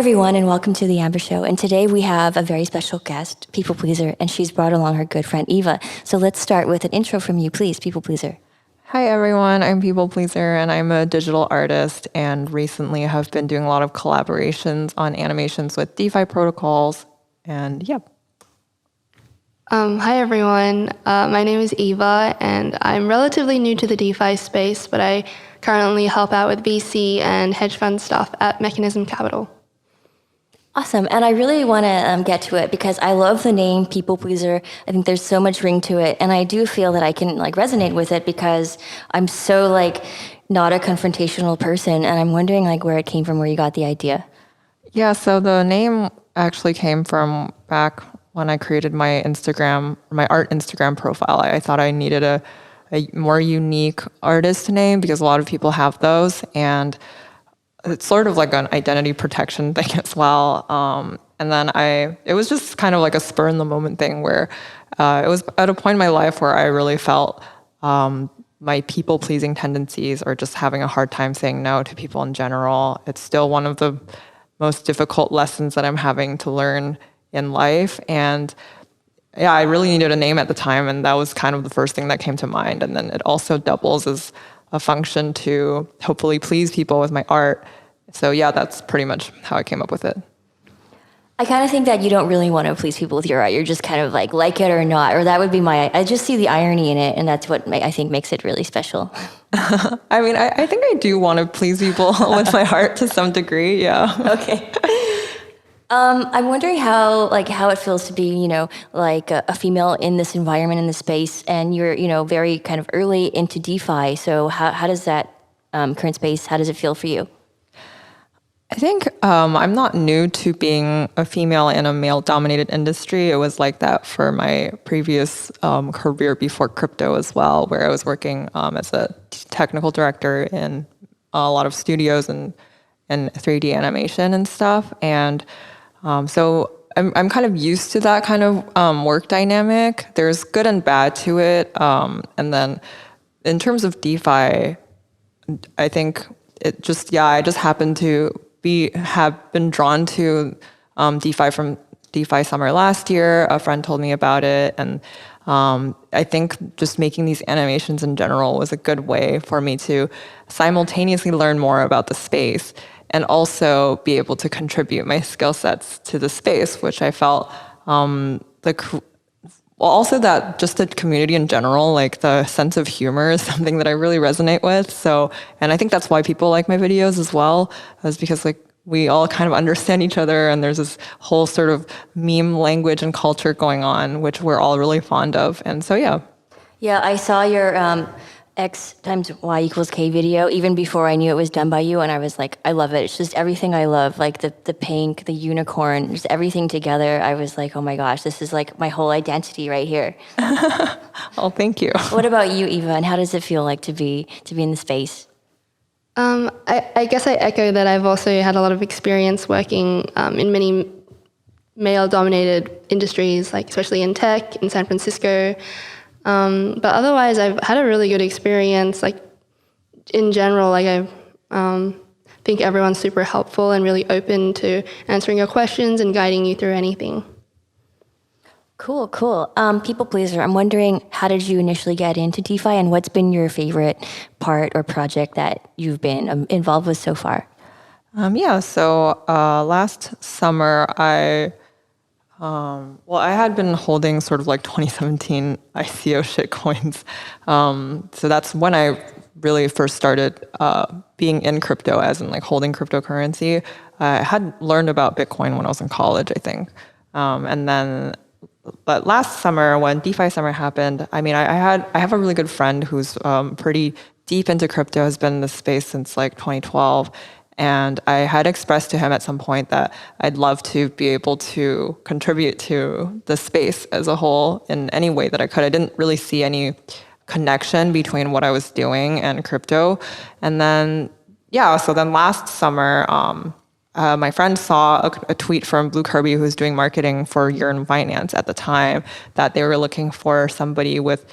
everyone, and welcome to the Amber Show. And today we have a very special guest, people pleaser, and she's brought along her good friend Eva. So let's start with an intro from you, please, people pleaser. Hi everyone, I'm People Pleaser and I'm a digital artist and recently have been doing a lot of collaborations on animations with DeFi protocols and yeah. Hi everyone, my name is Eva and I'm relatively new to the DeFi space, but I currently help out with VC and hedge fund stuff at Mechanism Capital. Awesome, and I really want to get to it because I love the name People Pleaser. I think there's so much ring to it, and I do feel that I can resonate with it because I'm so not a confrontational person, and I'm wondering where it came from, where you got the idea. Yeah, so the name actually came from back when I created my art Instagram profile. I thought I needed a more unique artist name because a lot of people have those, and it's sort of like an identity protection thing as well. And then it was just kind of like a spur in the moment thing where it was at a point in my life where I really felt my people pleasing tendencies or just having a hard time saying no to people in general. It's still one of the most difficult lessons that I'm having to learn in life. And yeah, I really needed a name at the time. And that was kind of the first thing that came to mind. And then it also doubles as a function to hopefully please people with my art. So yeah, that's pretty much how I came up with it. I kind of think that you don't really want to please people with your art. You're just kind of like it or not, or that would be I just see the irony in it, and that's what I think makes it really special. I mean, I think I do want to please people with my art to some degree, yeah. Okay. I'm wondering how it feels to be, a female in this environment, in this space, and you're, very kind of early into DeFi. So how does that current space, how does it feel for you? I think I'm not new to being a female in a male-dominated industry. It was like that for my previous career before crypto as well, where I was working as a technical director in a lot of studios and 3D animation and stuff. And so I'm kind of used to that kind of work dynamic. There's good and bad to it. And then in terms of DeFi, I think I just happened to have been drawn to DeFi from DeFi summer last year. A friend told me about it. And I think just making these animations in general was a good way for me to simultaneously learn more about the space and also be able to contribute my skill sets to the space, which I felt also that just the community in general, the sense of humor is something that I really resonate with. So, and I think that's why people like my videos as well, is because we all kind of understand each other and there's this whole sort of meme language and culture going on, which we're all really fond of. And so, yeah. Yeah, I saw your X times Y equals K video even before I knew it was done by you, and I was like, I love it. It's just everything I love, the pink, the unicorn, just everything together. I was like, oh my gosh, this is my whole identity right here. Oh, thank you. What about you, Eva, and how does it feel like to be in the space? I guess I echo that. I've also had a lot of experience working in many male-dominated industries, especially in tech in San Francisco. But otherwise, I've had a really good experience. In general, I think everyone's super helpful and really open to answering your questions and guiding you through anything. Cool. People pleaser, I'm wondering, how did you initially get into DeFi, and what's been your favorite part or project that you've been involved with so far? So last summer, I had been holding sort of 2017 ICO shitcoins. So that's when I really first started being in crypto, as in holding cryptocurrency. I had learned about Bitcoin when I was in college, I think. But last summer when DeFi summer happened, I have a really good friend who's pretty deep into crypto, has been in this space since 2012. And I had expressed to him at some point that I'd love to be able to contribute to the space as a whole in any way that I could. I didn't really see any connection between what I was doing and crypto. And then, so then last summer, my friend saw a tweet from Blue Kirby, who was doing marketing for Yearn Finance at the time, that they were looking for somebody with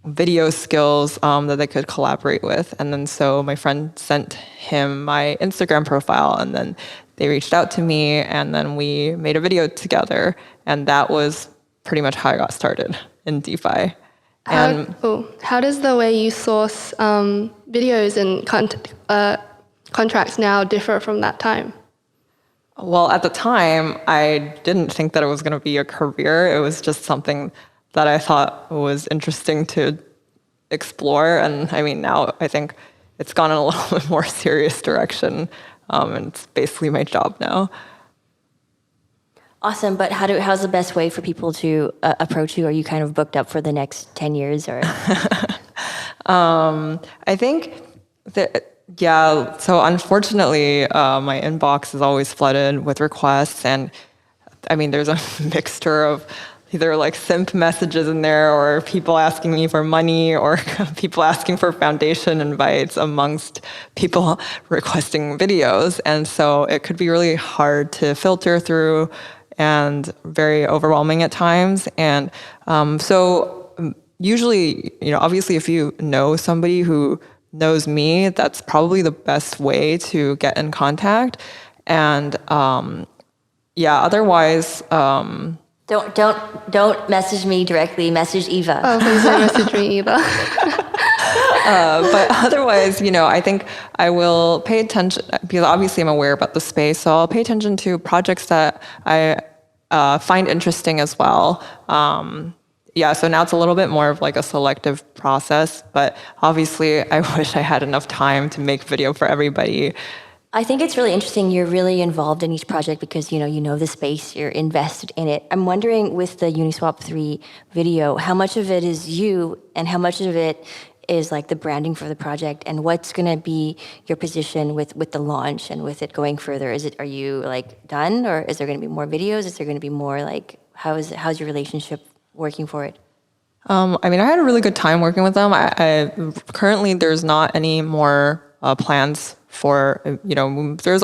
video skills that they could collaborate with. And then so my friend sent him my Instagram profile, and then they reached out to me, and then we made a video together. And that was pretty much how I got started in DeFi. How does the way you source videos and contracts now differ from that time? Well, at the time, I didn't think that it was going to be a career. It was just something that I thought was interesting to explore. And I mean, now I think it's gone in a little bit more serious direction. And it's basically my job now. Awesome. But how's the best way for people to approach you? Are you kind of booked up for the next 10 years? Or? I think that, yeah, so unfortunately, my inbox is always flooded with requests. And I mean, there's a mixture of either like simp messages in there, or people asking me for money, or people asking for foundation invites amongst people requesting videos. And so it could be really hard to filter through and very overwhelming at times. And so usually, obviously if you know somebody who knows me, that's probably the best way to get in contact. And otherwise, Don't message me directly. Message Eva. Oh, please don't message me either. But otherwise, I think I will pay attention, because obviously I'm aware about the space, so I'll pay attention to projects that I find interesting as well. So now it's a little bit more of like a selective process, but obviously I wish I had enough time to make video for everybody. I think it's really interesting. You're really involved in each project because you know the space. You're invested in it. I'm wondering with the Uniswap 3 video, how much of it is you, and how much of it is like the branding for the project, and what's going to be your position with the launch and with it going further? Are you like done, or is there going to be more videos? Is there going to be more like how's your relationship working for it? I mean, I had a really good time working with them. I currently there's not any more plans for, I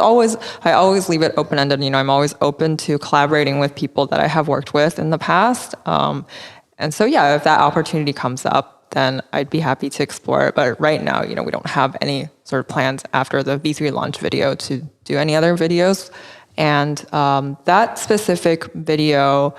always leave it open-ended. I'm always open to collaborating with people that I have worked with in the past. And so, if that opportunity comes up, then I'd be happy to explore it. But right now, we don't have any sort of plans after the V3 launch video to do any other videos. And that specific video,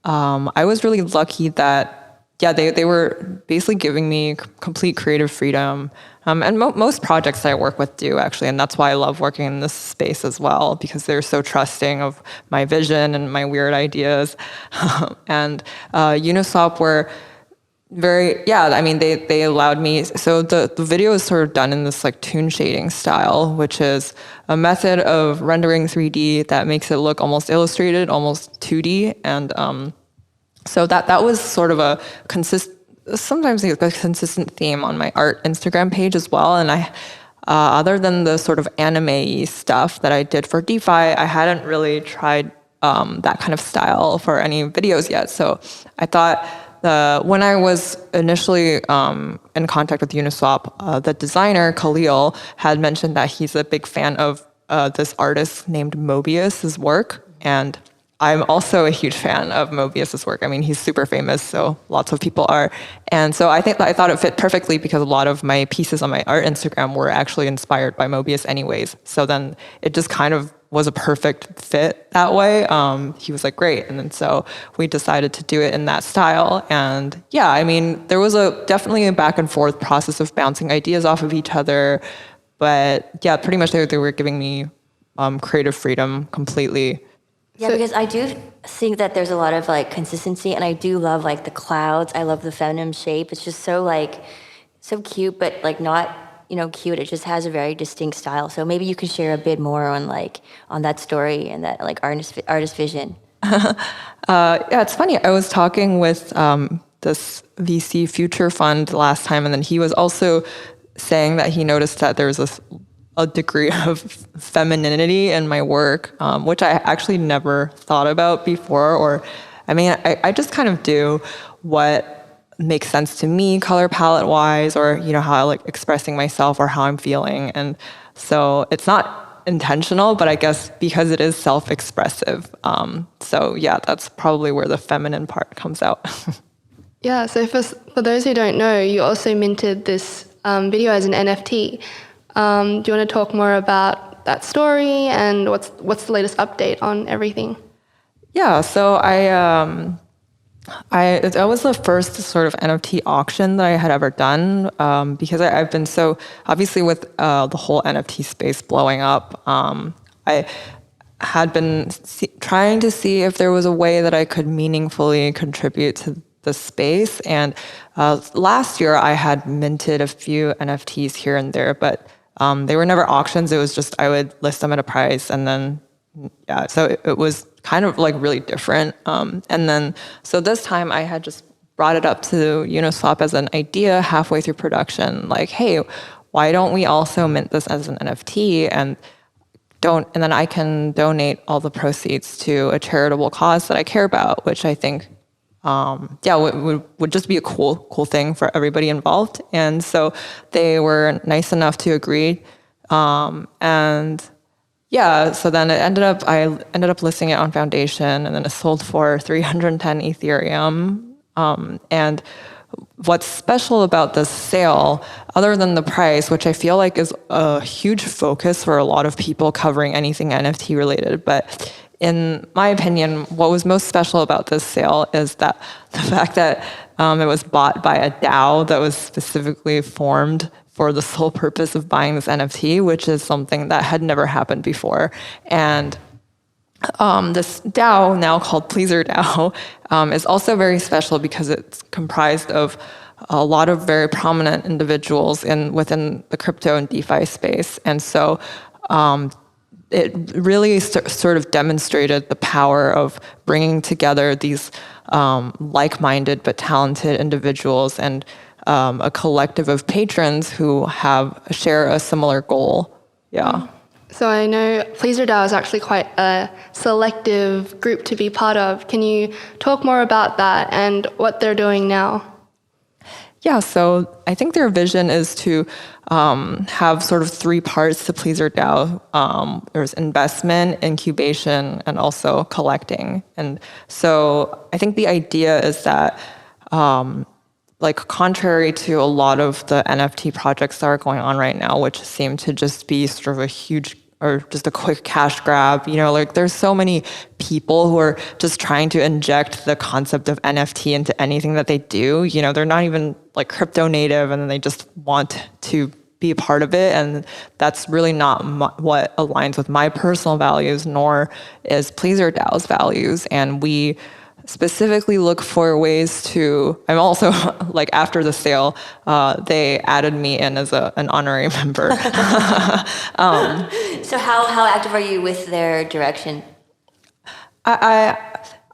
I was really lucky that they were basically giving me complete creative freedom. And most projects that I work with do, actually. And that's why I love working in this space as well, because they're so trusting of my vision and my weird ideas. And Uniswap were very, they allowed me. So the video is sort of done in this like toon shading style, which is a method of rendering 3D that makes it look almost illustrated, almost 2D. And so that was sort of a sometimes a consistent theme on my art Instagram page as well. And I, other than the sort of anime-y stuff that I did for DeFi, I hadn't really tried that kind of style for any videos yet. So I thought when I was initially in contact with Uniswap, the designer, Khalil, had mentioned that he's a big fan of this artist named Mobius's work. And I'm also a huge fan of Mobius's work. I mean, he's super famous, so lots of people are. And so I thought it fit perfectly because a lot of my pieces on my art Instagram were actually inspired by Mobius anyways. So then it just kind of was a perfect fit that way. He was like, great. And then so we decided to do it in that style. And there was definitely a back and forth process of bouncing ideas off of each other. But pretty much they were giving me creative freedom completely. Yeah, because I do think that there's a lot of like consistency, and I do love like the clouds. I love the feminine shape. It's just so cute, but like not cute. It just has a very distinct style. So maybe you could share a bit more on that story and that like artist vision. It's funny. I was talking with this VC future fund last time, and then he was also saying that he noticed that there's a degree of femininity in my work, which I actually never thought about before. I just kind of do what makes sense to me, color palette wise, or how I like expressing myself or how I'm feeling. And so it's not intentional, but I guess because it is self-expressive. That's probably where the feminine part comes out. Yeah. So for those who don't know, you also minted this video as an NFT. Do you want to talk more about about that story and what's the latest update on everything? Yeah, so that was the first sort of NFT auction that I had ever done, because I've been so, obviously with the whole NFT space blowing up, I had been trying to see if there was a way that I could meaningfully contribute to the space. And last year I had minted a few NFTs here and there, but they were never auctions. It was just I would list them at a price, and then yeah, so it was kind of like really different. And then so this time I had just brought it up to Uniswap as an idea halfway through production, like, hey, why don't we also mint this as an NFT and then I can donate all the proceeds to a charitable cause that I care about, which I think would just be a cool thing for everybody involved. And so they were nice enough to agree. And yeah, so then I ended up listing it on Foundation, and then it sold for 310 Ethereum. And what's special about this sale, other than the price, which I feel like is a huge focus for a lot of people covering anything NFT related, but in my opinion, what was most special about this sale is that the fact that it was bought by a DAO that was specifically formed for the sole purpose of buying this NFT, which is something that had never happened before. And this DAO, now called Pleasr DAO, is also very special because it's comprised of a lot of very prominent individuals within the crypto and DeFi space. And so it really sort of demonstrated the power of bringing together these like-minded but talented individuals and a collective of patrons who share a similar goal. Yeah. So I know Pleasr DAO is actually quite a selective group to be part of. Can you talk more about that and what they're doing now? Yeah, so I think their vision is to have sort of three parts to Pleasr DAO. There's investment, incubation, and also collecting. And so I think the idea is that like contrary to a lot of the NFT projects that are going on right now, which seem to just be sort of a huge or just a quick cash grab, like there's so many people who are just trying to inject the concept of NFT into anything that they do. They're not even like crypto native, and then they just want to be a part of it. And that's really not what aligns with my personal values, nor is Pleasr DAO's values. And we specifically look for ways to, I'm also, like after the sale, they added me in as an honorary member. So how active are you with their direction?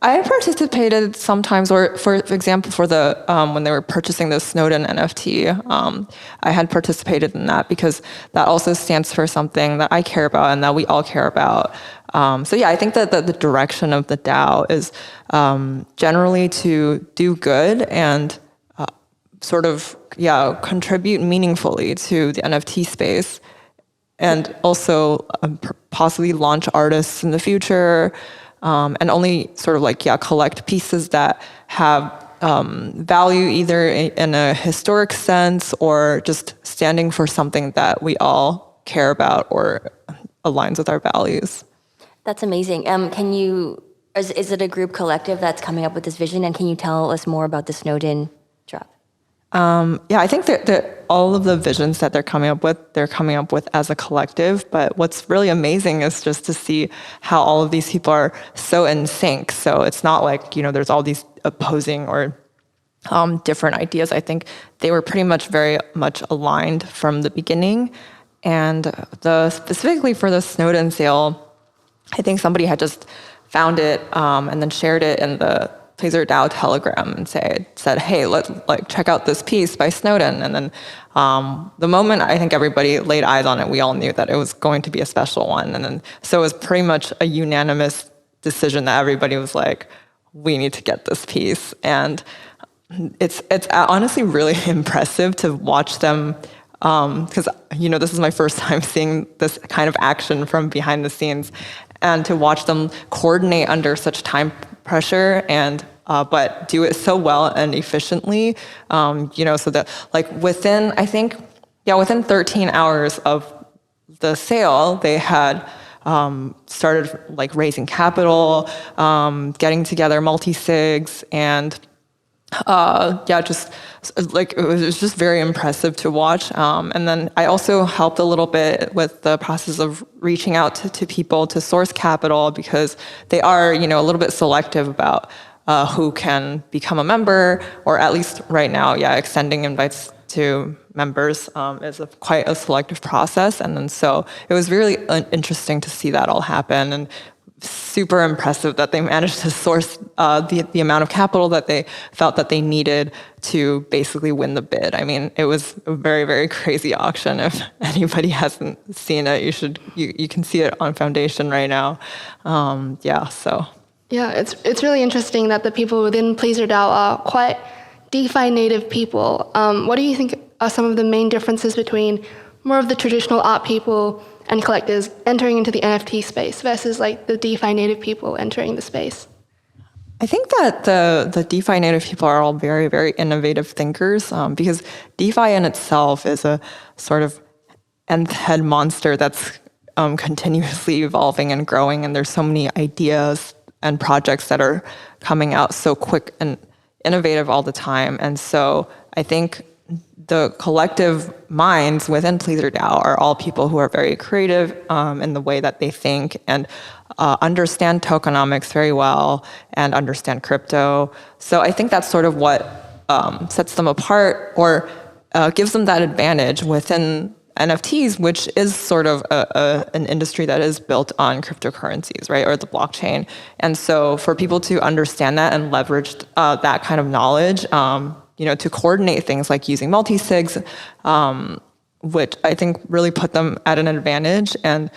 I participated sometimes, or for example, for the when they were purchasing the Snowden NFT, I had participated in that because that also stands for something that I care about and that we all care about. So yeah, I think that the direction of the DAO is generally to do good and sort of contribute meaningfully to the NFT space, and also possibly launch artists in the future. And only sort of collect pieces that have value either in a historic sense or just standing for something that we all care about or aligns with our values. That's amazing. Is it a group collective that's coming up with this vision? And can you tell us more about the Snowden drop? I think that all of the visions that they're coming up with as a collective. But what's really amazing is just to see how all of these people are so in sync. So it's not like, there's all these opposing or different ideas. I think they were pretty much very much aligned from the beginning. And specifically for the Snowden sale, I think somebody had just found it and then shared it in the Pleasr DAO Telegram and said, hey, let's check out this piece by Snowden. And then the moment I think everybody laid eyes on it, we all knew that it was going to be a special one. And then so it was pretty much a unanimous decision that everybody was like, we need to get this piece. And it's honestly really impressive to watch them because this is my first time seeing this kind of action from behind the scenes, and to watch them coordinate under such time pressure and but do it so well and efficiently, so that within 13 hours of the sale, they had started like raising capital, getting together multi-sigs, and just like it was just very impressive to watch. And then I also helped a little bit with the process of reaching out to people to source capital, because they are, a little bit selective about who can become a member, or at least right now, extending invites to members is quite a selective process. And then so it was really interesting to see that all happen, and super impressive that they managed to source the amount of capital that they felt that they needed to basically win the bid. I mean, it was a very, very crazy auction. If anybody hasn't seen it, you can see it on Foundation right now. Yeah, it's really interesting that the people within Pleasr DAO are quite DeFi native people. What do you think are some of the main differences between more of the traditional art people and collectors entering into the NFT space versus like the DeFi native people entering the space? I think that the DeFi native people are all very, very innovative thinkers, because DeFi in itself is a sort of nth head monster that's continuously evolving and growing, and there's so many ideas and projects that are coming out so quick and innovative all the time. And so I think the collective minds within Pleasr DAO are all people who are very creative in the way that they think, and understand tokenomics very well and understand crypto. So I think that's sort of what sets them apart, or gives them that advantage within NFTs, which is sort of an industry that is built on cryptocurrencies, right, or the blockchain. And so for people to understand that and leverage that kind of knowledge, to coordinate things like using multi-sigs, which I think really put them at an advantage. And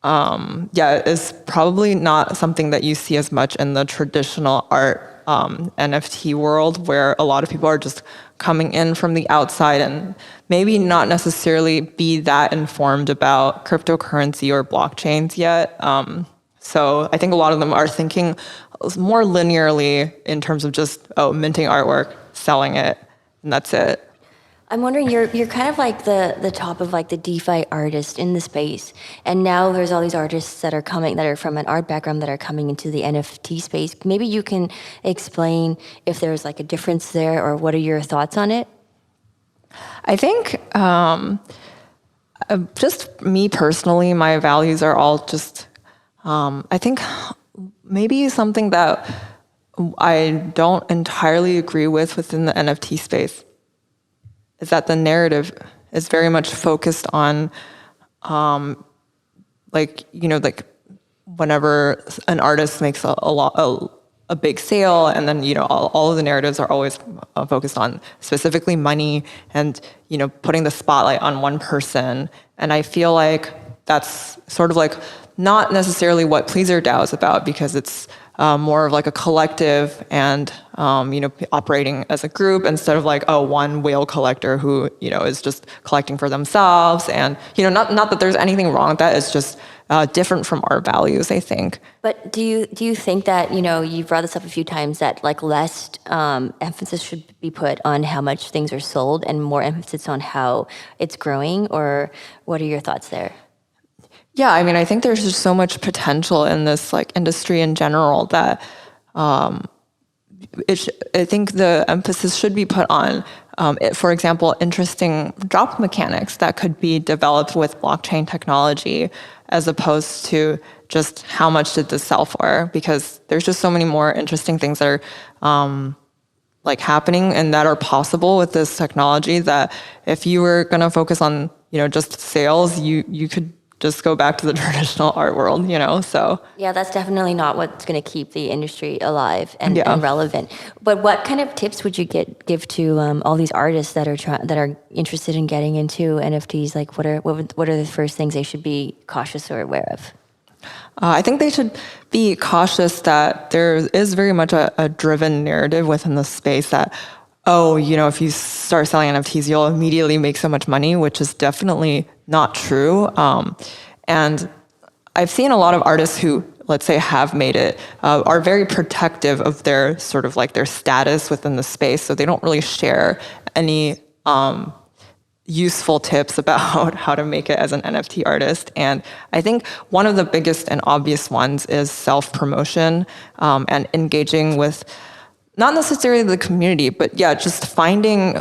is probably not something that you see as much in the traditional art NFT world, where a lot of people are just coming in from the outside and maybe not necessarily be that informed about cryptocurrency or blockchains yet. So I think a lot of them are thinking more linearly in terms of just, minting artwork, selling it, and that's it. I'm wondering, you're kind of like the top of like the DeFi artist in the space, and now there's all these artists that are from an art background that are coming into the NFT space. Maybe you can explain if there's like a difference there, or what are your thoughts on it? I think just me personally, my values are all just, I think maybe something that I don't entirely agree with within the NFT space is that the narrative is very much focused on, whenever an artist makes a big sale, and then all of the narratives are always focused on specifically money and putting the spotlight on one person. And I feel like that's sort of like not necessarily what Pleasr DAO is about, because it's more of like a collective and operating as a group, instead of like one whale collector who is just collecting for themselves. And not that there's anything wrong with that, it's just different from our values, I think. But do you think that you've brought this up a few times, that like less emphasis should be put on how much things are sold and more emphasis on how it's growing, or what are your thoughts there? Yeah, I mean, I think there's just so much potential in this like industry in general that I think the emphasis should be put on, for example, interesting drop mechanics that could be developed with blockchain technology, as opposed to just how much did this sell for, because there's just so many more interesting things that are happening and that are possible with this technology, that if you were going to focus on just sales, you could just go back to the traditional art world, so. Yeah, that's definitely not what's going to keep the industry alive and relevant. But what kind of tips would you give to all these artists that are interested in getting into NFTs? Like, what are the first things they should be cautious or aware of? I think they should be cautious that there is very much a driven narrative within the space that, if you start selling NFTs, you'll immediately make so much money, which is definitely not true. And I've seen a lot of artists who, let's say, have made it, are very protective of their sort of like their status within the space. So they don't really share any useful tips about how to make it as an NFT artist. And I think one of the biggest and obvious ones is self-promotion, and engaging with not necessarily the community, but yeah, just finding,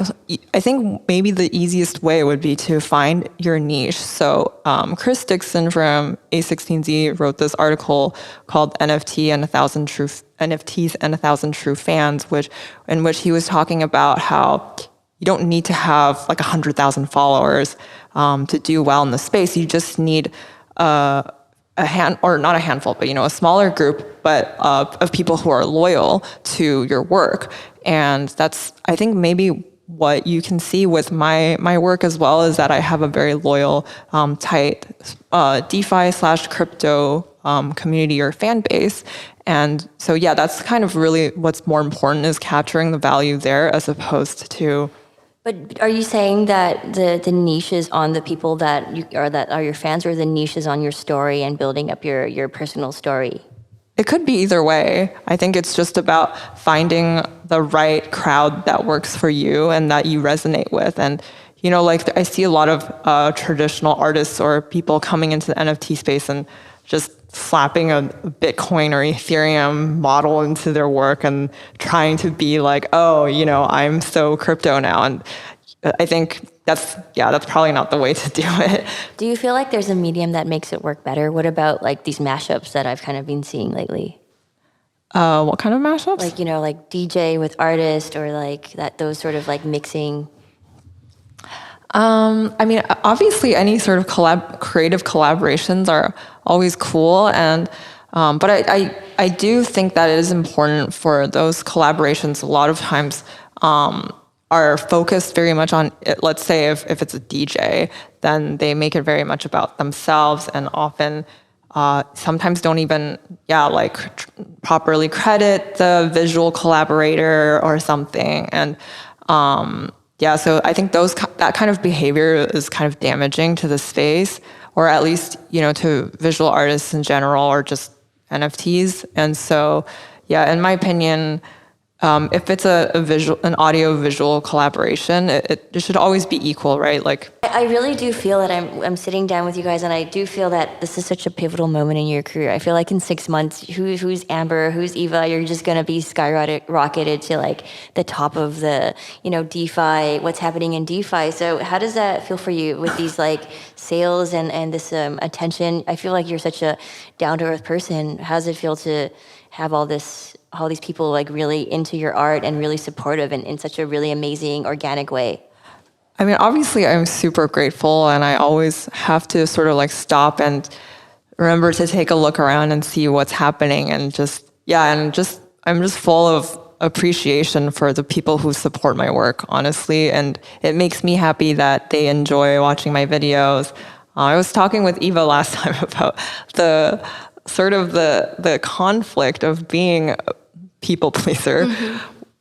I think maybe the easiest way would be to find your niche. So Chris Dixon from A16Z wrote this article called NFTs and 1,000 True Fans, in which he was talking about how you don't need to have like 100,000 followers to do well in the space. You just need or not a handful, but a smaller group, but of people who are loyal to your work. And that's, I think, maybe what you can see with my work as well, is that I have a very loyal, tight DeFi/crypto community or fan base. And so, yeah, that's kind of really what's more important, is capturing the value there as opposed to. But are you saying that the niche is on the people that are your fans, or the niche is on your story and building up your personal story? It could be either way. I think it's just about finding the right crowd that works for you and that you resonate with. And like I see a lot of traditional artists or people coming into the NFT space and just slapping a Bitcoin or Ethereum model into their work and trying to be like, oh, I'm so crypto now. And I think that's probably not the way to do it. Do you feel like there's a medium that makes it work better? What about like these mashups that I've kind of been seeing lately? What kind of mashups? Like, like DJ with artist, or like those sort of like mixing. I mean, obviously, any sort of creative collaborations are always cool, and but I do think that it is important for those collaborations. A lot of times are focused very much on it. Let's say if it's a DJ, then they make it very much about themselves, and often sometimes don't even properly credit the visual collaborator or something, and. So I think that kind of behavior is kind of damaging to the space, or at least, to visual artists in general, or just NFTs. And so, in my opinion, if it's an audio visual collaboration, it should always be equal, right? Like, I really do feel that I'm sitting down with you guys, and I do feel that this is such a pivotal moment in your career. I feel like in 6 months, who's Amber, who's Eva, you're just gonna be skyrocketed to like the top of the DeFi, what's happening in DeFi. So how does that feel for you with these like sales and this attention? I feel like you're such a down to earth person. How does it feel to have all these people like really into your art and really supportive and in such a really amazing organic way? I mean, obviously I'm super grateful, and I always have to sort of like stop and remember to take a look around and see what's happening, and I'm just full of appreciation for the people who support my work, honestly, and it makes me happy that they enjoy watching my videos. I was talking with Eva last time about the conflict of being a people pleaser,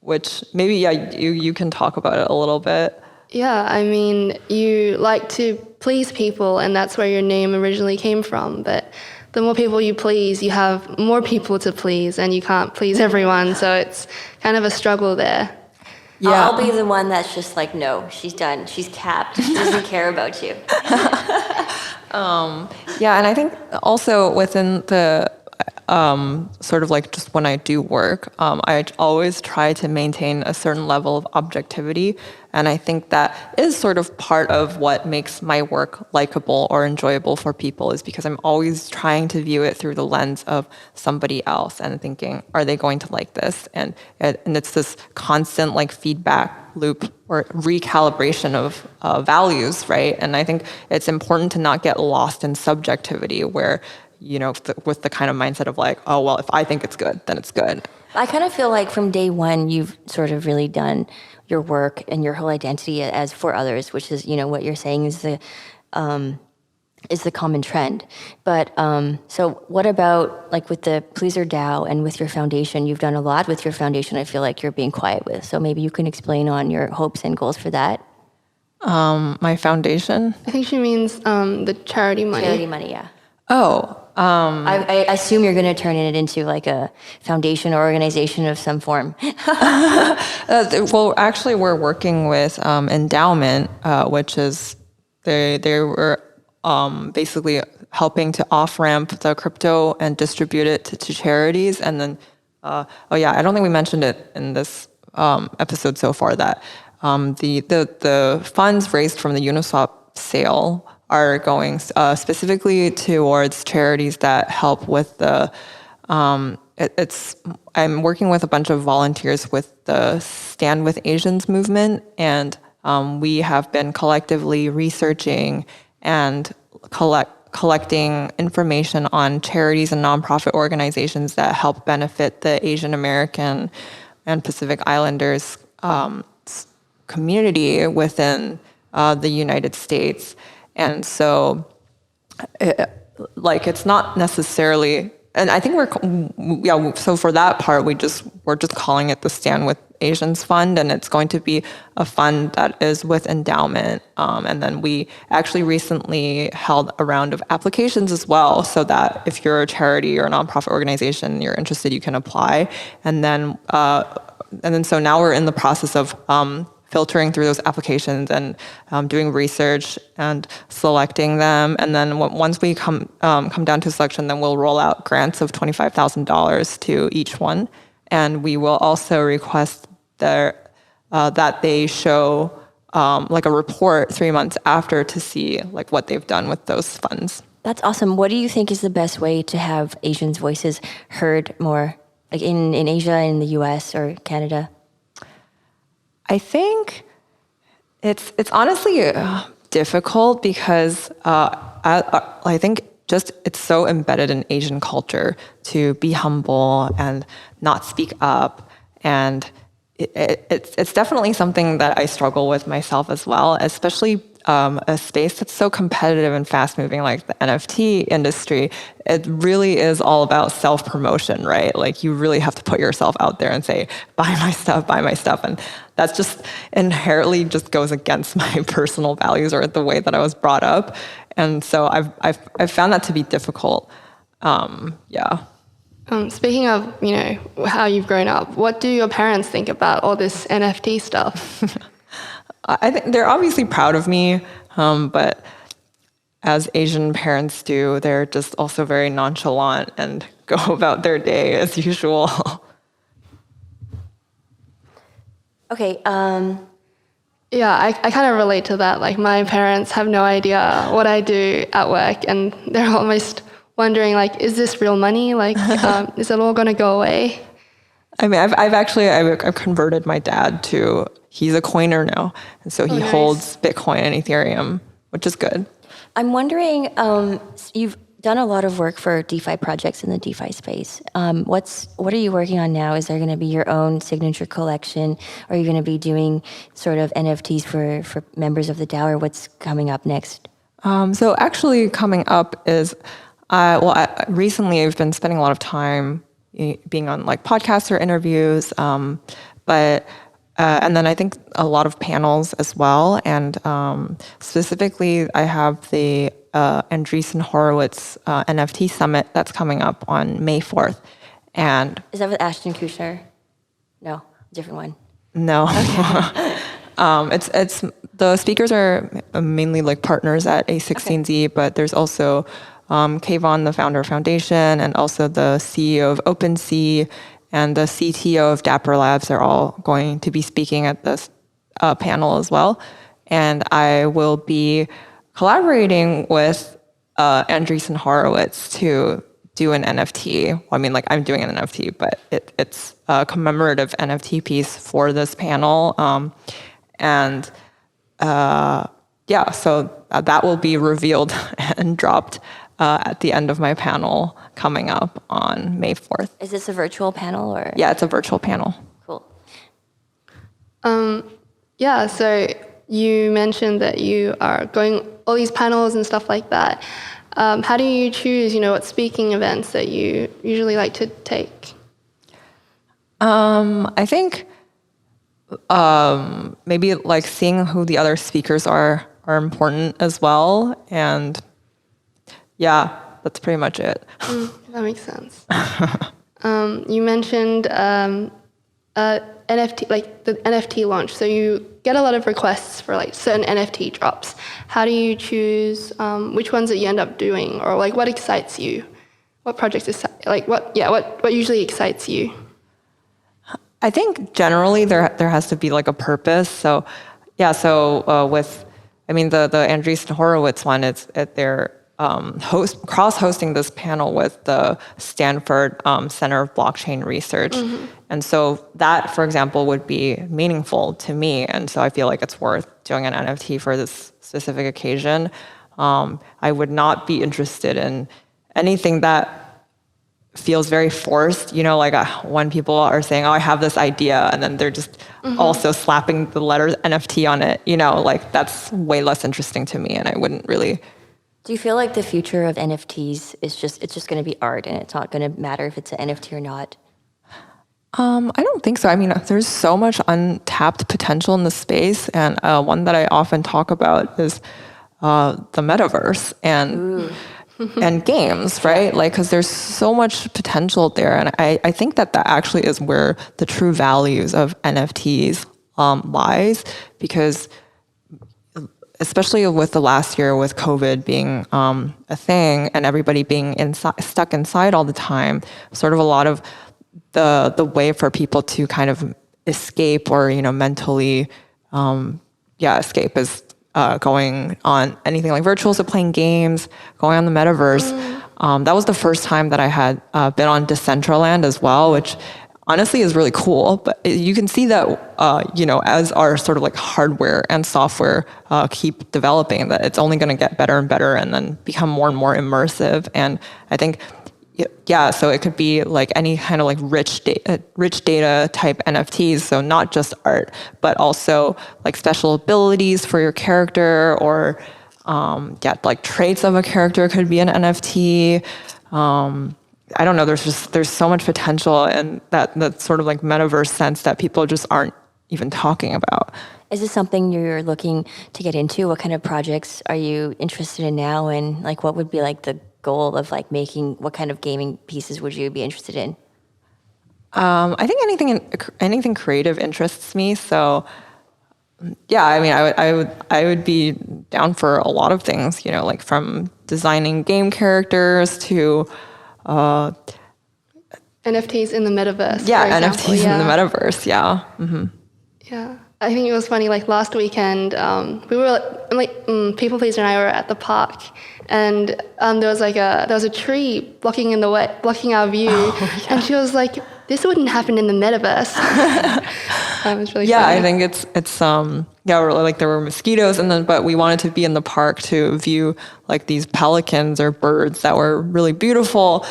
which maybe you can talk about it a little bit. Yeah, I mean, you like to please people, and that's where your name originally came from. But the more people you please, you have more people to please, and you can't please everyone. So it's kind of a struggle there. Yeah. I'll be the one that's just like, no, she's done. She's capped. She doesn't care about you. And I think also within the sort of like just when I do work, I always try to maintain a certain level of objectivity. And I think that is sort of part of what makes my work likable or enjoyable for people, is because I'm always trying to view it through the lens of somebody else and thinking, are they going to like this? And it's this constant like feedback loop or recalibration of values, right? And I think it's important to not get lost in subjectivity where, with the kind of mindset of like, oh, well, if I think it's good, then it's good. I kind of feel like from day one, you've sort of really done your work and your whole identity as for others, which is, what you're saying is the common trend. But so what about like with the Pleasr DAO and with your foundation? You've done a lot with your foundation. I feel like you're being quiet with. So maybe you can explain on your hopes and goals for that. My foundation? I think she means the charity money. Charity money, yeah. Oh, I assume you're going to turn it into like a foundation or organization of some form. Well, actually, we're working with Endowment, which is they were basically helping to off ramp the crypto and distribute it to charities. And then, I don't think we mentioned it in this episode so far that the funds raised from the Uniswap sale are going specifically towards charities that help with the. I'm working with a bunch of volunteers with the Stand with Asians movement, and we have been collectively researching and collecting information on charities and nonprofit organizations that help benefit the Asian American and Pacific Islanders community within the United States. And so, it's not necessarily, and I think so for that part, we're just calling it the Stand with Asians Fund, and it's going to be a fund that is with Endowment. And then we actually recently held a round of applications as well, so that if you're a charity or a nonprofit organization and you're interested, you can apply. And then so now we're in the process of filtering through those applications and doing research and selecting them. And then once we come down to selection, then we'll roll out grants of $25,000 to each one. And we will also request that they show a report 3 months after to see what they've done with those funds. That's awesome. What do you think is the best way to have Asians' voices heard more, in Asia, in the US or Canada? I think it's honestly difficult because I think just it's so embedded in Asian culture to be humble and not speak up, and it's definitely something that I struggle with myself as well, especially a space that's so competitive and fast moving like the NFT industry. It really is all about self-promotion, right? You really have to put yourself out there and say, buy my stuff. And that's just inherently just goes against my personal values or the way that I was brought up. And so I've found that to be difficult. Speaking of, how you've grown up, what do your parents think about all this NFT stuff? I think they're obviously proud of me, but as Asian parents do, they're just also very nonchalant and go about their day as usual. Okay. Yeah, I kind of relate to that. My parents have no idea what I do at work, and they're almost wondering, is this real money? Is it all going to go away? I mean, I've converted my dad to, he's a coiner now. And so he holds Bitcoin and Ethereum, which is good. I'm wondering, you've done a lot of work for DeFi projects in the DeFi space. What are you working on now? Is there going to be your own signature collection? Or are you going to be doing sort of NFTs for members of the DAO, or what's coming up next? So actually coming up is, recently I've been spending a lot of time being on podcasts or interviews, but and then I think a lot of panels as well. And specifically, I have the Andreessen Horowitz NFT Summit that's coming up on May 4th. And is that with Ashton Kutcher? No, different one. No. Okay. It's the speakers are mainly partners at A16Z, but there's also Kayvon, the founder of Foundation, and also the CEO of OpenSea and the CTO of Dapper Labs are all going to be speaking at this panel as well. And I will be collaborating with Andreessen Horowitz to do an NFT. Well, I mean, I'm doing an NFT, but it's a commemorative NFT piece for this panel. So that will be revealed and dropped at the end of my panel coming up on May 4th. Is this a virtual panel or? Yeah, it's a virtual panel. Cool. So you mentioned that you are going all these panels and stuff like that. How do you choose, what speaking events that you usually like to take? I think maybe seeing who the other speakers are important as well. And yeah, that's pretty much it. That makes sense. You mentioned NFT, like the NFT launch. So you get a lot of requests for like certain NFT drops. How do you choose which ones that you end up doing, or like what excites you? What projects what usually excites you? I think generally there has to be like a purpose. So yeah, with the Andreessen Horowitz one, they're cross-hosting this panel with the Stanford Center of Blockchain Research. And so that, for example, would be meaningful to me. And so I feel like it's worth doing an NFT for this specific occasion. I would not be interested in anything that feels very forced, like when people are saying, oh, I have this idea, and then they're just also slapping the letter NFT on it, like that's way less interesting to me, and I wouldn't really. Do you feel like the future of NFTs is just going to be art, and it's not going to matter if it's an NFT or not? I don't think so. There's so much untapped potential in the space, and one that I often talk about is the metaverse and games, right? Like, because there's so much potential there, and I think that actually is where the true values of NFTs lies, because especially with the last year with COVID being a thing and everybody being stuck inside all the time, sort of a lot of the way for people to kind of escape or mentally escape is going on anything like virtual, so playing games, going on the metaverse. That was the first time that I had been on Decentraland as well, which honestly is really cool. But you can see that, as our sort of like hardware and software keep developing, that it's only going to get better and better and then become more and more immersive. And I think, so it could be like any kind of like rich data type NFTs. So not just art, but also like special abilities for your character, or like traits of a character could be an NFT. I don't know. There's so much potential in that sort of like metaverse sense that people just aren't even talking about. Is this something you're looking to get into? What kind of projects are you interested in now, and like what would be like the goal of like making? What kind of gaming pieces would you be interested in? I think anything creative interests me. So yeah, I would be down for a lot of things. Like from designing game characters to NFTs in the metaverse. Yeah, NFTs in the metaverse. Yeah. Mm-hmm. Yeah, I think it was funny. Like last weekend, we were People Pleaser and I were at the park, and there was a tree blocking our view, and she was like, "This wouldn't happen in the metaverse." It was really funny. I think it's like there were mosquitoes, but we wanted to be in the park to view like these pelicans or birds that were really beautiful.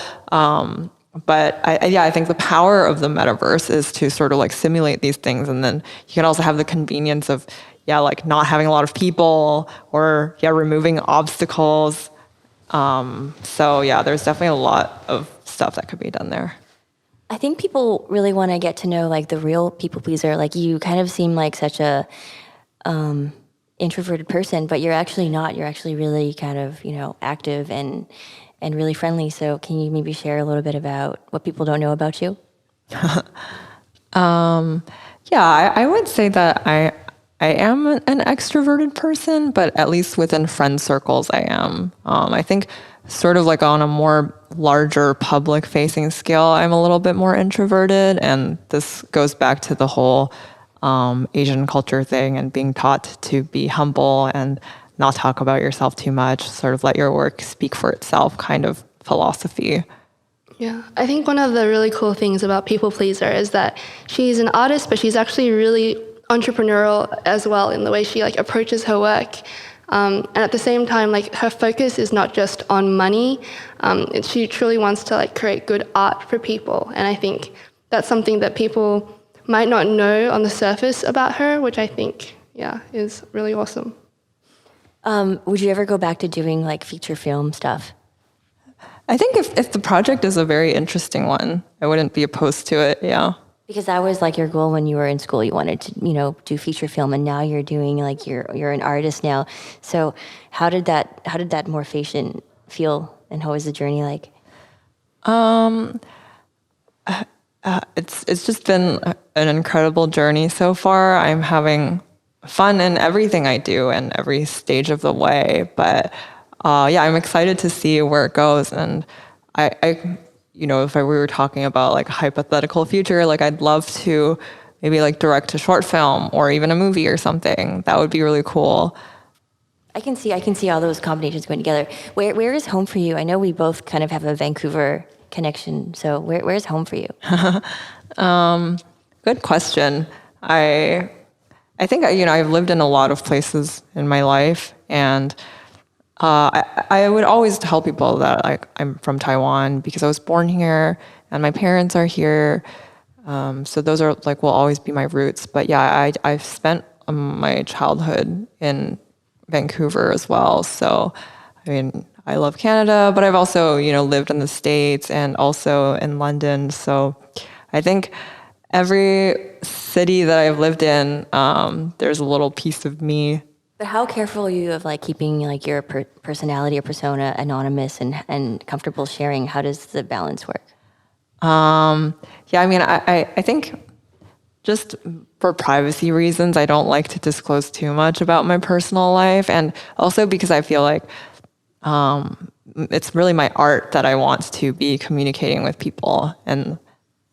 But I think the power of the metaverse is to sort of like simulate these things, and then you can also have the convenience of like not having a lot of people, or removing obstacles. So there's definitely a lot of stuff that could be done there. I think people really want to get to know like the real people pleaser. Like you kind of seem like such a introverted person, but you're actually not. You're actually really kind of active and really friendly. So can you maybe share a little bit about what people don't know about you? I would say that I am an extroverted person, but at least within friend circles I am. I think sort of like on a more larger public facing scale, I'm a little bit more introverted. And this goes back to the whole Asian culture thing and being taught to be humble and not talk about yourself too much, sort of let your work speak for itself kind of philosophy. Yeah, I think one of the really cool things about People Pleaser is that she's an artist, but she's actually really entrepreneurial as well in the way she like approaches her work. And at the same time, like her focus is not just on money. She truly wants to like create good art for people. And I think that's something that people might not know on the surface about her, which I think, is really awesome. Would you ever go back to doing like feature film stuff? I think if the project is a very interesting one, I wouldn't be opposed to it. Yeah. Because that was like your goal when you were in school. You wanted to, do feature film, and now you're doing like you're an artist now. So how did that morphation feel And how was the journey like? It's just been an incredible journey so far. I'm having fun in everything I do and every stage of the way. But yeah, I'm excited to see where it goes. And I if we were talking about like a hypothetical future, like I'd love to maybe like direct a short film or even a movie or something. That would be really cool. I can see all those combinations going together. Where is home for you? I know we both kind of have a Vancouver connection. So where's home for you? Good question. I think I've lived in a lot of places in my life, and I would always tell people that like I'm from Taiwan because I was born here and my parents are here. So those are like will always be my roots. But yeah, I've spent my childhood in Vancouver as well. So I mean, I love Canada, but I've also lived in the States and also in London. So I think every city that I've lived in, there's a little piece of me. But how careful are you of like keeping like your personality or persona anonymous and comfortable sharing? How does the balance work? Yeah, I mean, I think just for privacy reasons, I don't like to disclose too much about my personal life. And also because I feel like it's really my art that I want to be communicating with people. And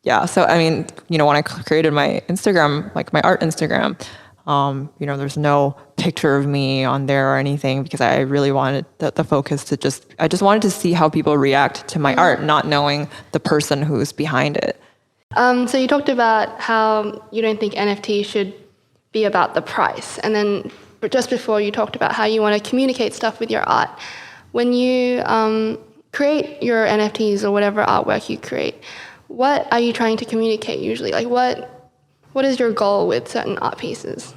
yeah, so I mean, when I created my Instagram, like my art Instagram, there's no picture of me on there or anything because I really wanted the focus to I just wanted to see how people react to my art, not knowing the person who's behind it. So you talked about how you don't think NFT should be about the price. And then just before you talked about how you want to communicate stuff with your art. When you create your NFTs or whatever artwork you create, what are you trying to communicate usually? Like what is your goal with certain art pieces?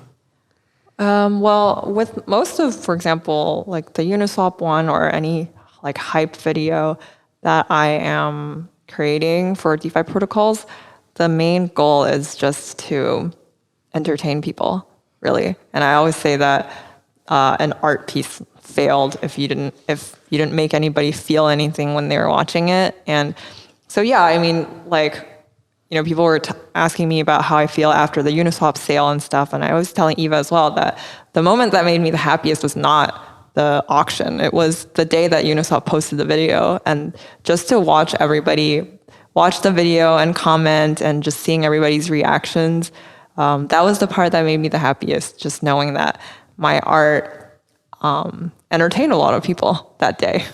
Well, with most of, for example, like the Uniswap one or any like hype video that I am creating for DeFi protocols, the main goal is just to entertain people, really. And I always say that an art piece failed if you didn't make anybody feel anything when they were watching it. And so yeah, I mean, like, people were asking me about how I feel after the Uniswap sale and stuff, and I was telling Eva as well that the moment that made me the happiest was not the auction. It was the day that Uniswap posted the video, and just to watch everybody watch the video and comment and just seeing everybody's reactions, that was the part that made me the happiest, just knowing that my art entertained a lot of people that day.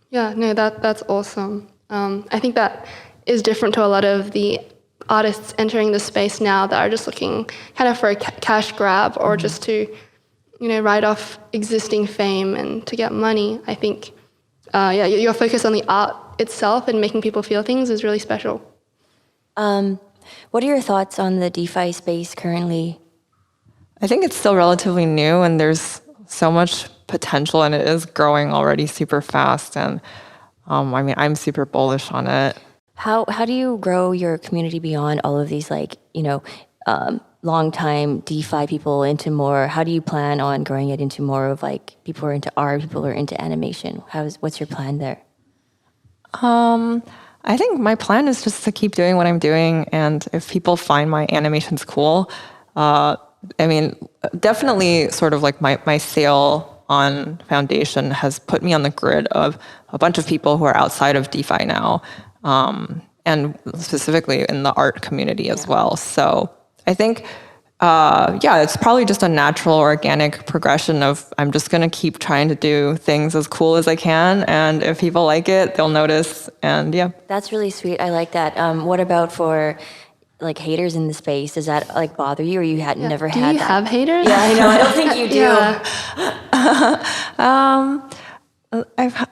Yeah, no, that's awesome. I think that is different to a lot of the artists entering the space now that are just looking kind of for a cash grab or just to, write off existing fame and to get money. I think, your focus on the art itself and making people feel things is really special. What are your thoughts on the DeFi space currently? I think it's still relatively new and there's so much potential and it is growing already super fast. And I mean, I'm super bullish on it. How do you grow your community beyond all of these long time DeFi people into more? How do you plan on growing it into more of like people who are into art, people who are into animation? What's your plan there? I think my plan is just to keep doing what I'm doing, and if people find my animations cool, I mean, definitely sort of like my sale on Foundation has put me on the grid of a bunch of people who are outside of DeFi now. And specifically in the art community as well. So I think, it's probably just a natural, organic progression of I'm just going to keep trying to do things as cool as I can. And if people like it, they'll notice. And yeah. That's really sweet. I like that. What about for like haters in the space? Does that like bother you or you had never had that? Do you have haters? Yeah, I know. I don't think you do.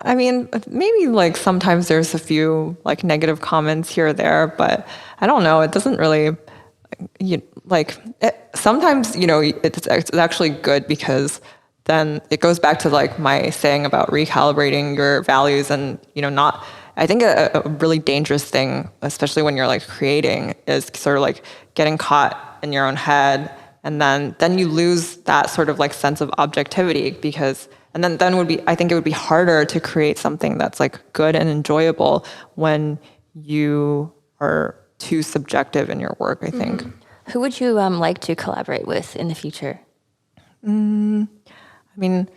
I mean, maybe like sometimes there's a few like negative comments here or there, but I don't know. It doesn't really, sometimes, it's actually good because then it goes back to like my saying about recalibrating your values and, I think a really dangerous thing, especially when you're like creating, is sort of like getting caught in your own head. And then you lose that sort of like sense of objectivity because And then I think it would be harder to create something that's like good and enjoyable when you are too subjective in your work, I think. Who would you like to collaborate with in the future? I mean,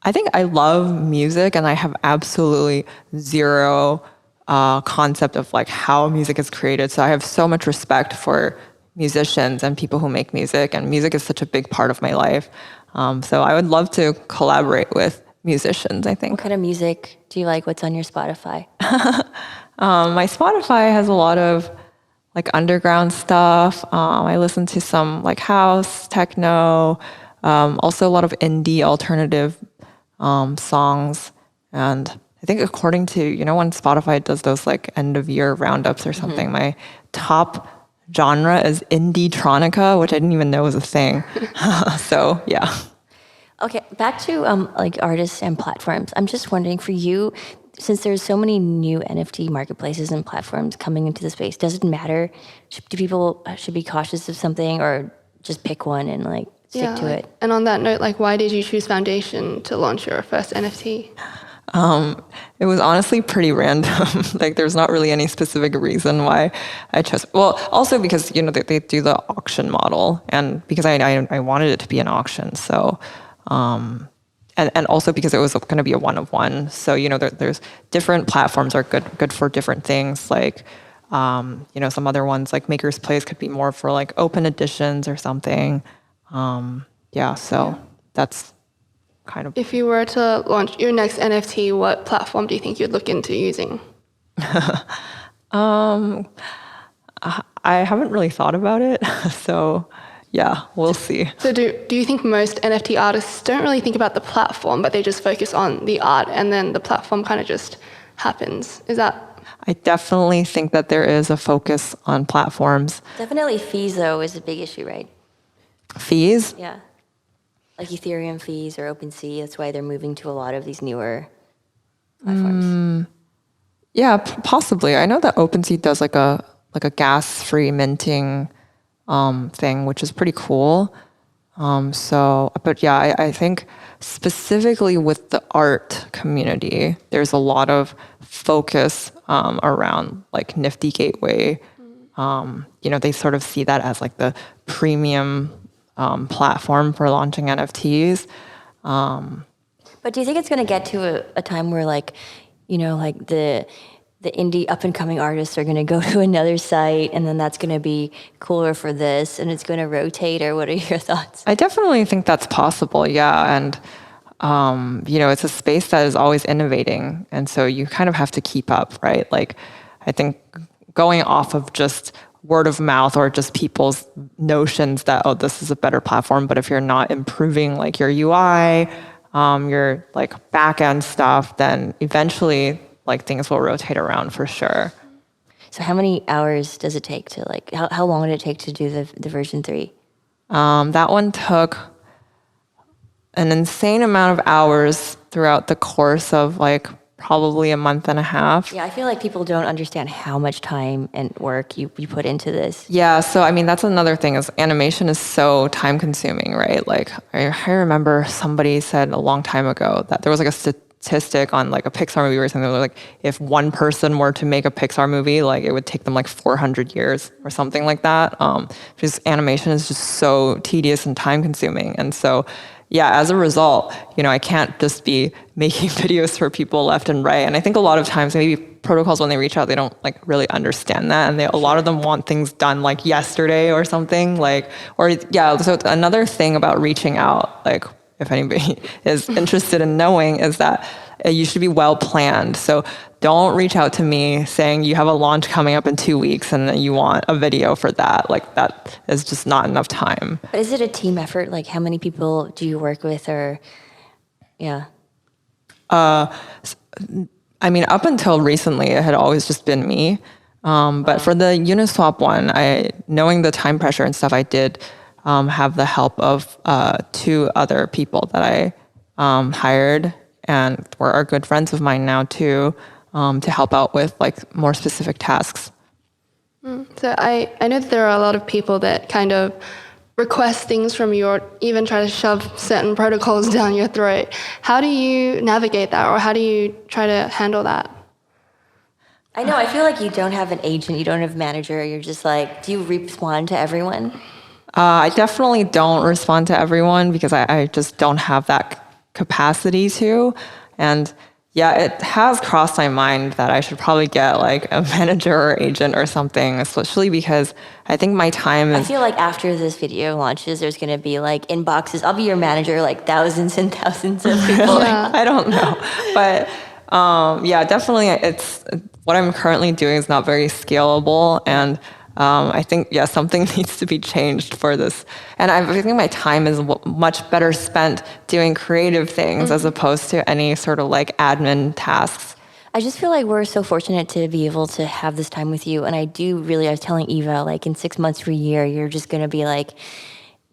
I think I love music and I have absolutely zero concept of like how music is created. So I have so much respect for musicians and people who make music, and music is such a big part of my life. So I would love to collaborate with musicians, I think. What kind of music do you like? What's on your Spotify? My Spotify has a lot of like underground stuff. I listen to some like house, techno, also a lot of indie alternative songs. And I think according to, when Spotify does those like end of year roundups or something, my top genre is indie tronica, which I didn't even know was a thing. So yeah. Okay, back to like artists and platforms. I'm just wondering for you, since there's so many new NFT marketplaces and platforms coming into the space, does it matter? Do people should be cautious of something or just pick one and like stick to it? And on that note, like, why did you choose Foundation to launch your first NFT? It was honestly pretty random. Like there's not really any specific reason why I chose. Well, also because, they do the auction model and because I wanted it to be an auction. So, and also because it was going to be a one of one. So, there's different platforms are good for different things. Like, some other ones like Maker's Place could be more for like open editions or something. So that's kind of. If you were to launch your next NFT, what platform do you think you'd look into using? I haven't really thought about it. So yeah, we'll see. So do you think most NFT artists don't really think about the platform, but they just focus on the art and then the platform kind of just happens? Is that? I definitely think that there is a focus on platforms. Definitely fees, though, is a big issue, right? Fees? Yeah. Like Ethereum fees or OpenSea. That's why they're moving to a lot of these newer platforms. Yeah, possibly. I know that OpenSea does like a gas-free minting thing, which is pretty cool. But yeah, I think specifically with the art community, there's a lot of focus around like Nifty Gateway. They sort of see that as like the premium platform for launching NFTs. But do you think it's going to get to a time where like, like the indie up and coming artists are going to go to another site and then that's going to be cooler for this and it's going to rotate, or what are your thoughts? I definitely think that's possible. Yeah. And, it's a space that is always innovating. And so you kind of have to keep up, right? Like, I think going off of just word of mouth or just people's notions that, oh, this is a better platform. But if you're not improving like your UI, your like back end stuff, then eventually like things will rotate around for sure. So how many hours does it take to like, how long did it take to do the version 3? That one took an insane amount of hours throughout the course of like probably a month and a half. Yeah, I feel like people don't understand how much time and work you put into this. Yeah, so I mean, that's another thing is animation is so time consuming, right? Like I remember somebody said a long time ago that there was like a statistic on like a Pixar movie or something, like if one person were to make a Pixar movie, like it would take them like 400 years or something like that. Because animation is just so tedious and time consuming. And so yeah, as a result, I can't just be making videos for people left and right. And I think a lot of times maybe protocols, when they reach out, they don't like really understand that. And a lot of them want things done like yesterday or something So another thing about reaching out, like if anybody is interested in knowing, is that you should be well planned. So don't reach out to me saying you have a launch coming up in 2 weeks and then you want a video for that. Like that is just not enough time. But is it a team effort? Like how many people do you work with, or yeah? I mean, up until recently, it had always just been me. But for the Uniswap one, knowing the time pressure and stuff, I did have the help of 2 other people that I hired and are good friends of mine now too, to help out with like more specific tasks. So I know that there are a lot of people that kind of request things from you or even try to shove certain protocols down your throat. How do you navigate that, or how do you try to handle that? I know, I feel like you don't have an agent, you don't have a manager, you're just like, do you respond to everyone? I definitely don't respond to everyone because I just don't have that capacity to. And yeah, it has crossed my mind that I should probably get like a manager or agent or something, especially because I think my time I is. feel like after this video launches, there's going to be like inboxes. I'll be your manager, like thousands and thousands of people. Yeah. I don't know. But yeah, definitely it's what I'm currently doing is not very scalable. And I think, yeah, something needs to be changed for this. And I think my time is much better spent doing creative things as opposed to any sort of like admin tasks. I just feel like we're so fortunate to be able to have this time with you. And I was telling Eva, like in 6 months to a year, you're just going to be like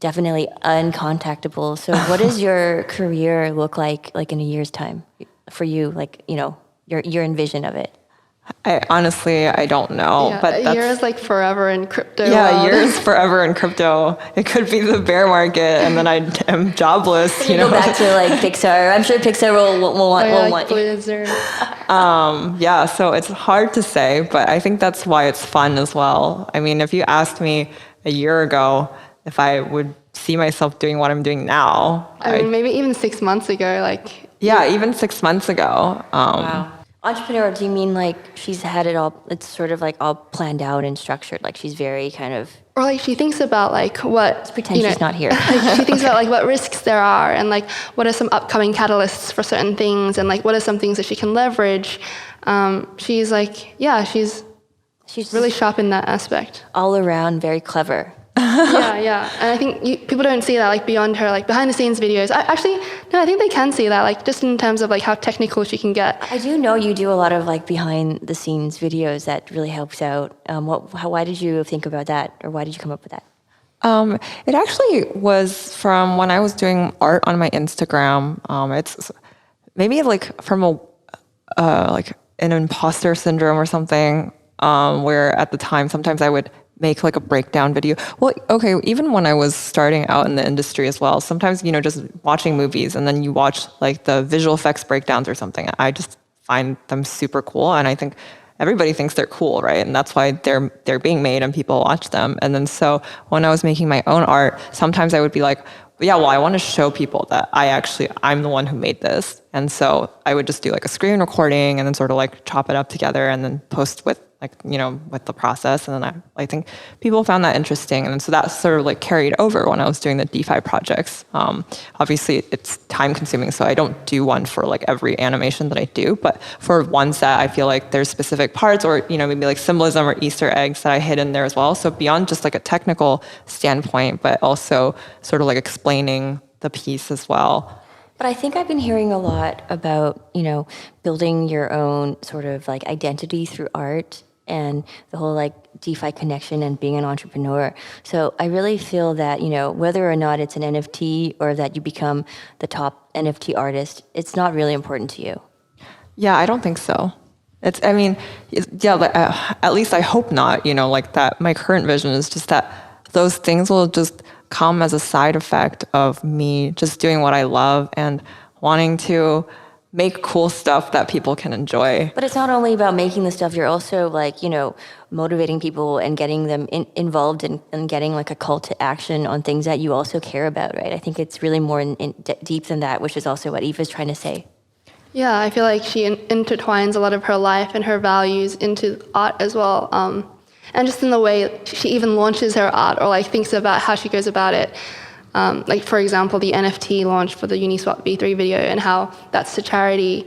definitely uncontactable. So what does your career look like in a year's time for you? Like, you know, your envision of it. I honestly don't know. Yeah, but a year is like forever in crypto. Yeah, world. a year is forever in crypto. It could be the bear market, and then I am jobless. You go back to like Pixar. I'm sure Pixar will want. Blizzard. Yeah, so it's hard to say, but I think that's why it's fun as well. I mean, if you asked me a year ago if I would see myself doing what I'm doing now, I mean, maybe even 6 months ago, like. Yeah, even 6 months ago. Wow. Entrepreneur, do you mean like she's had it all, it's sort of like all planned out and structured, like she's very kind of... Or like she thinks about like what... Let's pretend she's not here. She thinks about like what risks there are and like what are some upcoming catalysts for certain things and like what are some things that she can leverage. She's like, yeah, she's really sharp in that aspect. All around very clever. Yeah. And I think people don't see that like beyond her like behind the scenes videos. I think they can see that like just in terms of like how technical she can get. I do know you do a lot of like behind the scenes videos that really helps out. Why did you think about that, or why did you come up with that? It actually was from when I was doing art on my Instagram. It's maybe like from like an imposter syndrome or something, where at the time sometimes I would make like a breakdown video. Well, okay, even when I was starting out in the industry as well, sometimes, you know, just watching movies and then you watch like the visual effects breakdowns or something, I just find them super cool. And I think everybody thinks they're cool, right? And that's why they're being made and people watch them. And then so when I was making my own art, sometimes I would be like, yeah, well, I want to show people that I'm the one who made this. And so I would just do like a screen recording and then sort of like chop it up together and then post with like, you know, with the process. And then I think people found that interesting. And so that sort of like carried over when I was doing the DeFi projects. Obviously it's time consuming, so I don't do one for like every animation that I do, but for one set, I feel like there's specific parts or, you know, maybe like symbolism or Easter eggs that I hid in there as well. So beyond just like a technical standpoint, but also sort of like explaining the piece as well. But I think I've been hearing a lot about, you know, building your own sort of like identity through art and the whole like DeFi connection and being an entrepreneur. So I really feel that, you know, whether or not it's an NFT or that you become the top NFT artist, it's not really important to you. Yeah, I don't think so. But at least I hope not, you know, like that. My current vision is just that those things will just come as a side effect of me just doing what I love and wanting to make cool stuff that people can enjoy. But it's not only about making the stuff, you're also like, you know, motivating people and getting them involved and getting like a call to action on things that you also care about, right? I think it's really more deep than that, which is also what Eva's trying to say. Yeah, I feel like she intertwines a lot of her life and her values into art as well. And just in the way she even launches her art or like thinks about how she goes about it. Like, for example, the NFT launch for the Uniswap V3 video and how that's to charity.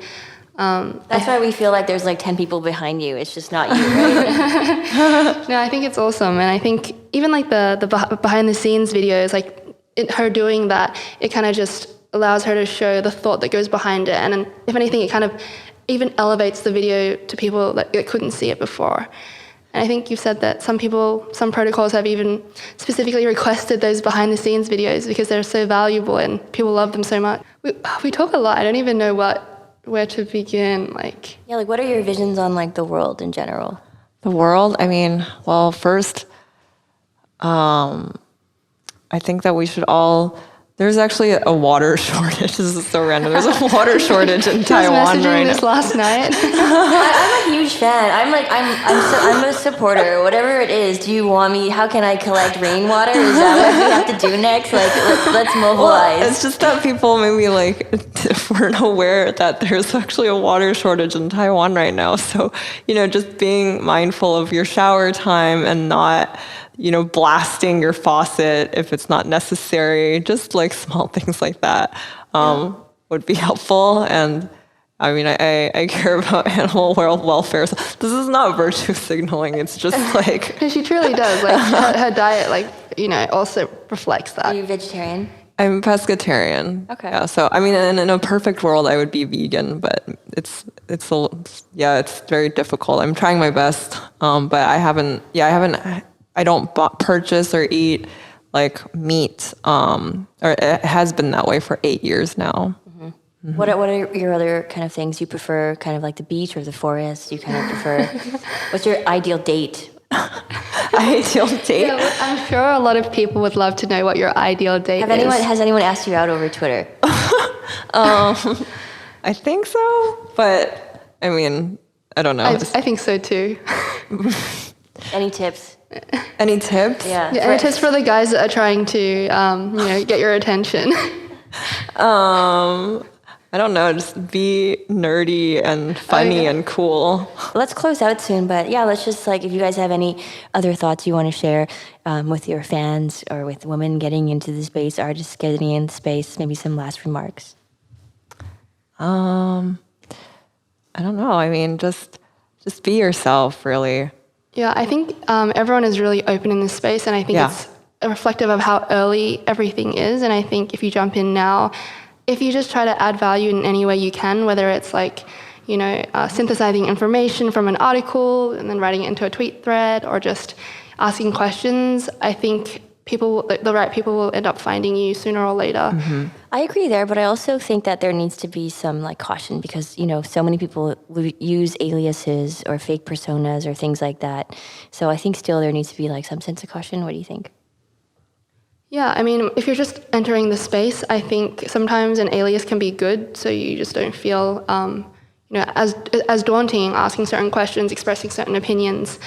That's why we feel like there's like 10 people behind you. It's just not you, right? No, I think it's awesome. And I think even like the behind the scenes videos, like her doing that, it kind of just allows her to show the thought that goes behind it. And then, if anything, it kind of even elevates the video to people that couldn't see it before. And I think you've said that some protocols have even specifically requested those behind the scenes videos because they're so valuable and people love them so much. We talk a lot. I don't even know where to begin. Like, yeah, like what are your visions on like the world in general? The world? I mean, well, first, I I think that we should all. There's actually a water shortage. This is so random. There's a water shortage in Taiwan right this now. last night. I'm a huge fan. I'm a supporter. Whatever it is, do you want me? How can I collect rainwater? Is that what we have to do next? Like, let's mobilize. Well, it's just that people maybe like weren't aware that there's actually a water shortage in Taiwan right now. So, just being mindful of your shower time and not, blasting your faucet if it's not necessary. Just like small things like that would be helpful. And I mean, I care about animal welfare. So this is not virtue signaling. It's just like... No, she truly does. Like her diet, also reflects that. Are you vegetarian? I'm pescatarian. Okay. Yeah. So I mean, in a perfect world, I would be vegan, but it's very difficult. I'm trying my best, but I don't purchase or eat like meat, or it has been that way for 8 years now. Mm-hmm. What are your other kind of things? You prefer kind of like the beach or the forest? You kind of prefer, what's your ideal date? Ideal date? Yeah, I'm sure a lot of people would love to know what your ideal date is. Has anyone asked you out over Twitter? I think so, but I mean, I don't know. I think so too. Any tips? Any tips? Yeah. Any tips for the guys that are trying to, get your attention? I don't know. Just be nerdy and funny and cool. Let's close out soon, but yeah, let's just if you guys have any other thoughts you want to share with your fans or with women getting into the space, artists getting in the space, maybe some last remarks. I don't know. I mean, just be yourself, really. Yeah, I think everyone is really open in this space, and I think it's reflective of how early everything is. And I think if you jump in now, if you just try to add value in any way you can, whether it's synthesizing information from an article and then writing it into a tweet thread, or just asking questions, I think the right people will end up finding you sooner or later. Mm-hmm. I agree there, but I also think that there needs to be some caution because, so many people use aliases or fake personas or things like that. So I think still there needs to be some sense of caution. What do you think? Yeah, I mean, if you're just entering the space, I think sometimes an alias can be good, so you just don't feel, as daunting asking certain questions, expressing certain opinions.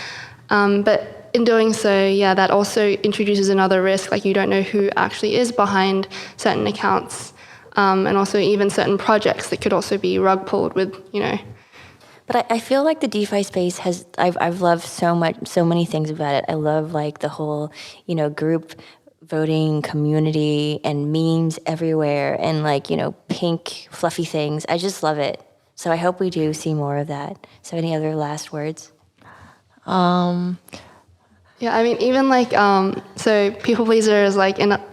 But in doing so, that also introduces another risk, you don't know who actually is behind certain accounts, and also even certain projects that could also be rug pulled with, But I feel like the DeFi space I've loved so many things about it. I love the whole, group voting community and memes everywhere and pink fluffy things. I just love it. So I hope we do see more of that. So any other last words? Yeah, I mean, even so pplpleasr is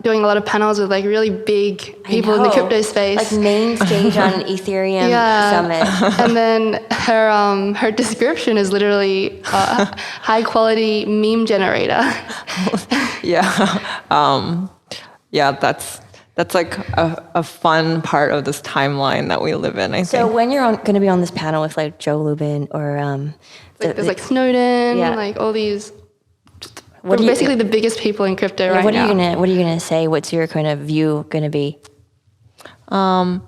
doing a lot of panels with really big people in the crypto space. Main stage on Ethereum Summit. And then her description is literally high quality meme generator. That's a fun part of this timeline that we live in, I think. So when you're going to be on this panel with Joe Lubin or there's Snowden, all these. Basically the biggest people in crypto right now. What are you gonna say? What's your kind of view gonna be? I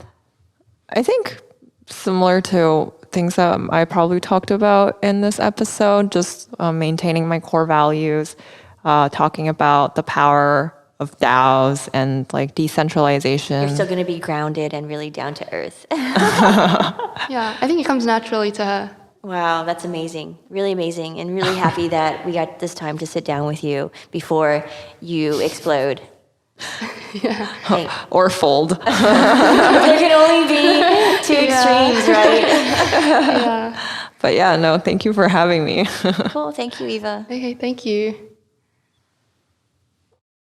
think similar to things that I probably talked about in this episode, just maintaining my core values, talking about the power of DAOs and decentralization. You're still gonna be grounded and really down to earth. Yeah, I think it comes naturally to her. Wow, that's amazing. Really amazing. And really happy that we got this time to sit down with you before you explode. Or fold. There can only be two extremes, right? Yeah. But thank you for having me. Cool. Thank you, Eva. Okay, thank you.